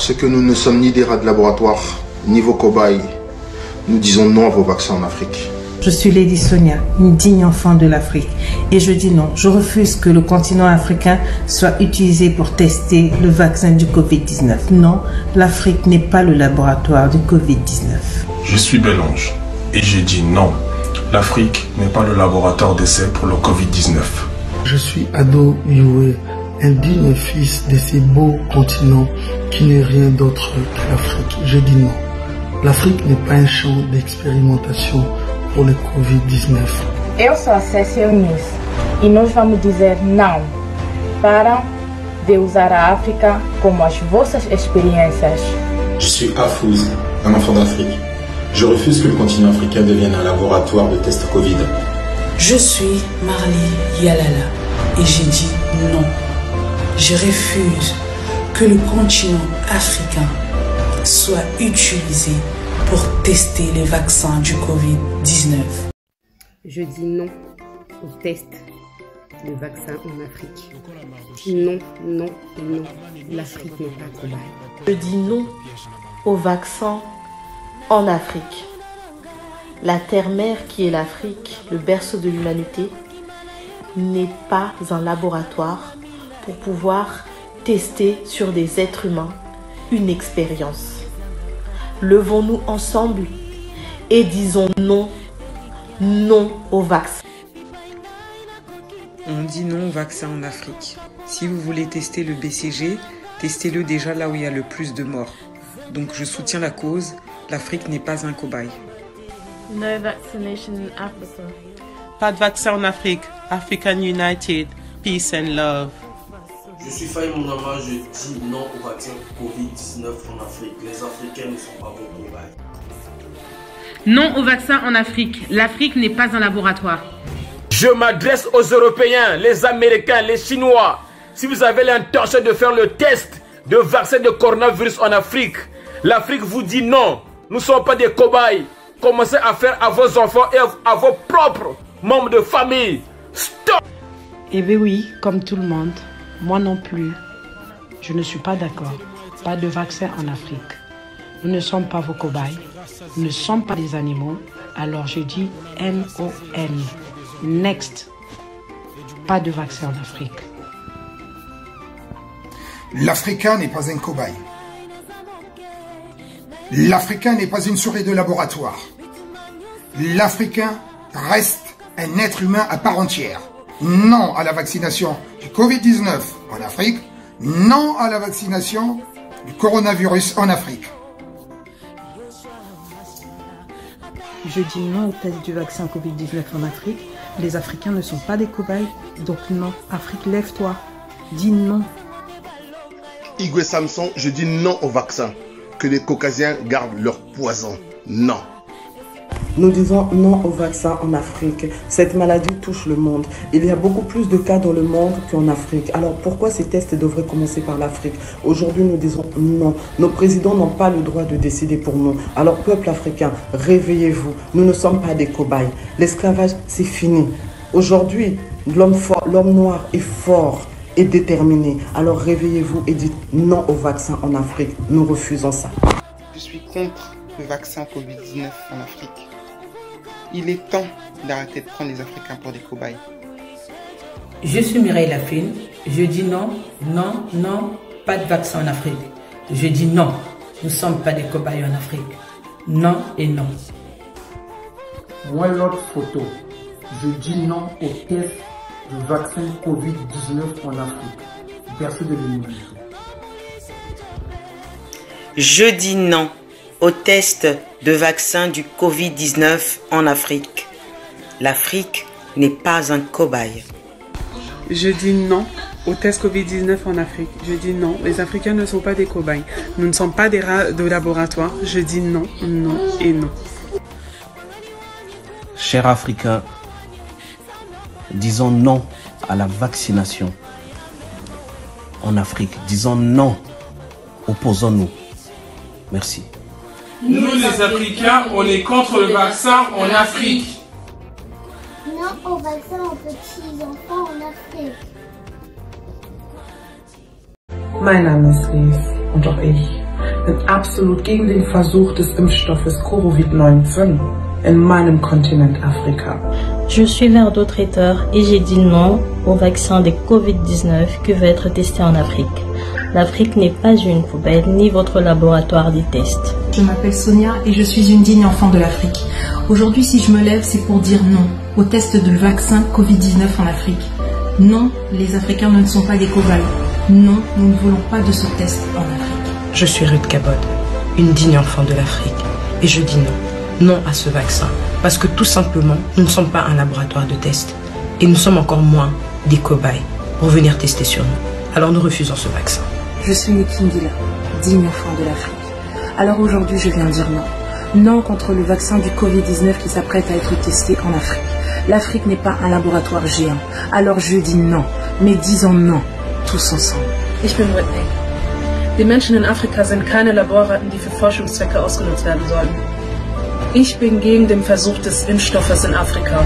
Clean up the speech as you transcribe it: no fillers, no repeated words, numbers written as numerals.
Parce que nous ne sommes ni des rats de laboratoire, ni vos cobayes. Nous disons non à vos vaccins en Afrique. Je suis Lady Sonia, une digne enfant de l'Afrique. Et je dis non, je refuse que le continent africain soit utilisé pour tester le vaccin du Covid-19. Non, l'Afrique n'est pas le laboratoire du Covid-19. Je suis Belange et je dis non. L'Afrique n'est pas le laboratoire d'essai pour le Covid-19. Je suis Ado Yue, un digne fils de ces beaux continents qui n'est rien d'autre que l'Afrique. Je dis non. L'Afrique n'est pas un champ d'expérimentation pour le Covid-19. Eu sou a Cécia Eunice e nós vamos dizer não para de usar a África como as vossas experiências. Je suis Afouz, un enfant d'Afrique. Je refuse que le continent africain devienne un laboratoire de tests Covid. Je suis Marley Yalala et j'ai dit non. Je refuse que le continent africain soit utilisé pour tester les vaccins du Covid-19. Je dis non au test de vaccin en Afrique. Non, non et non. L'Afrique n'est pas cobaye. Je dis non au vaccin en Afrique. La terre-mère qui est l'Afrique, le berceau de l'humanité, n'est pas un laboratoire pour pouvoir tester sur des êtres humains une expérience. Levons-nous ensemble et disons non, non au vaccin. On dit non au vaccin en Afrique. Si vous voulez tester le BCG, testez-le déjà là où il y a le plus de morts. Donc je soutiens la cause, l'Afrique n'est pas un cobaye. No vaccination in Africa. Pas de vaccin en Afrique. African United, peace and love. Je suis Faye Mounama, je dis non au vaccin Covid-19 en Afrique. Les Africains ne sont pas vos cobayes. Non au vaccin en Afrique. L'Afrique n'est pas un laboratoire. Je m'adresse aux Européens, les Américains, les Chinois. Si vous avez l'intention de faire le test de vaccin de coronavirus en Afrique, l'Afrique vous dit non. Nous ne sommes pas des cobayes. Commencez à faire à vos enfants et à vos propres membres de famille. Stop! Eh bien oui, comme tout le monde, moi non plus, je ne suis pas d'accord. Pas de vaccin en Afrique. Nous ne sommes pas vos cobayes. Nous ne sommes pas des animaux. Alors je dis N-O-N. Next. Pas de vaccin en Afrique. L'Africain n'est pas un cobaye. L'Africain n'est pas une souris de laboratoire. L'Africain reste un être humain à part entière. Non à la vaccination du Covid-19 en Afrique. Non à la vaccination du coronavirus en Afrique. Je dis non au test du vaccin Covid-19 en Afrique. Les Africains ne sont pas des cobayes. Donc non, Afrique, lève-toi. Dis non. Igwe Samson, je dis non au vaccin. Que les Caucasiens gardent leur poison. Non. Nous disons non au vaccin en Afrique. Cette maladie touche le monde. Il y a beaucoup plus de cas dans le monde qu'en Afrique. Alors pourquoi ces tests devraient commencer par l'Afrique? Aujourd'hui, nous disons non. Nos présidents n'ont pas le droit de décider pour nous. Alors peuple africain, réveillez-vous. Nous ne sommes pas des cobayes. L'esclavage, c'est fini. Aujourd'hui, l'homme noir est fort et déterminé. Alors réveillez-vous et dites non au vaccin en Afrique. Nous refusons ça. Je suis contre le vaccin Covid-19 en Afrique. Il est temps d'arrêter de prendre les Africains pour des cobayes. Je suis Mireille Lafine. Je dis non, non, non, pas de vaccin en Afrique. Je dis non, nous ne sommes pas des cobayes en Afrique. Non et non. Moi, l'autre photo. Je dis non au test du vaccin Covid-19 en Afrique. Berceau de l'humanité. Je dis non au test de vaccin du Covid-19 en Afrique. L'Afrique n'est pas un cobaye. Je dis non au test Covid-19 en Afrique. Je dis non, les Africains ne sont pas des cobayes. Nous ne sommes pas des rats de laboratoire. Je dis non, non et non. Chers Africains, disons non à la vaccination en Afrique. Disons non, opposons-nous. Merci. Nous les Africains, on est contre le vaccin en Afrique. Non au vaccin aux petits enfants en Afrique. Mein Name ist Liv und auch ich bin absolut gegen den Versuch des Impfstoffes Covid-19 in meinem Kontinent Afrika. Je suis verdotraiteur et j'ai dit non au vaccin de Covid-19 qui va être testé en Afrique. L'Afrique n'est pas une poubelle ni votre laboratoire des tests. Je m'appelle Sonia et je suis une digne enfant de l'Afrique. Aujourd'hui, si je me lève, c'est pour dire non au test de vaccin Covid-19 en Afrique. Non, les Africains ne sont pas des cobayes. Non, nous ne voulons pas de ce test en Afrique. Je suis Ruth Cabot, une digne enfant de l'Afrique. Et je dis non. Non à ce vaccin. Parce que tout simplement, nous ne sommes pas un laboratoire de test. Et nous sommes encore moins des cobayes pour venir tester sur nous. Alors nous refusons ce vaccin. Je suis Nikindila, digne enfant de l'Afrique. Alors aujourd'hui, je viens dire non. Non contre le vaccin du Covid-19 qui s'apprête à être testé en Afrique. L'Afrique n'est pas un laboratoire géant. Alors je dis non. Mais disons non, tous ensemble. Ich bin Whitney. Die Menschen in Afrika sind keine Laborratten, die für Forschungszwecke ausgenutzt werden sollen. Ich bin gegen den Versuch des Impfstoffes in Afrika.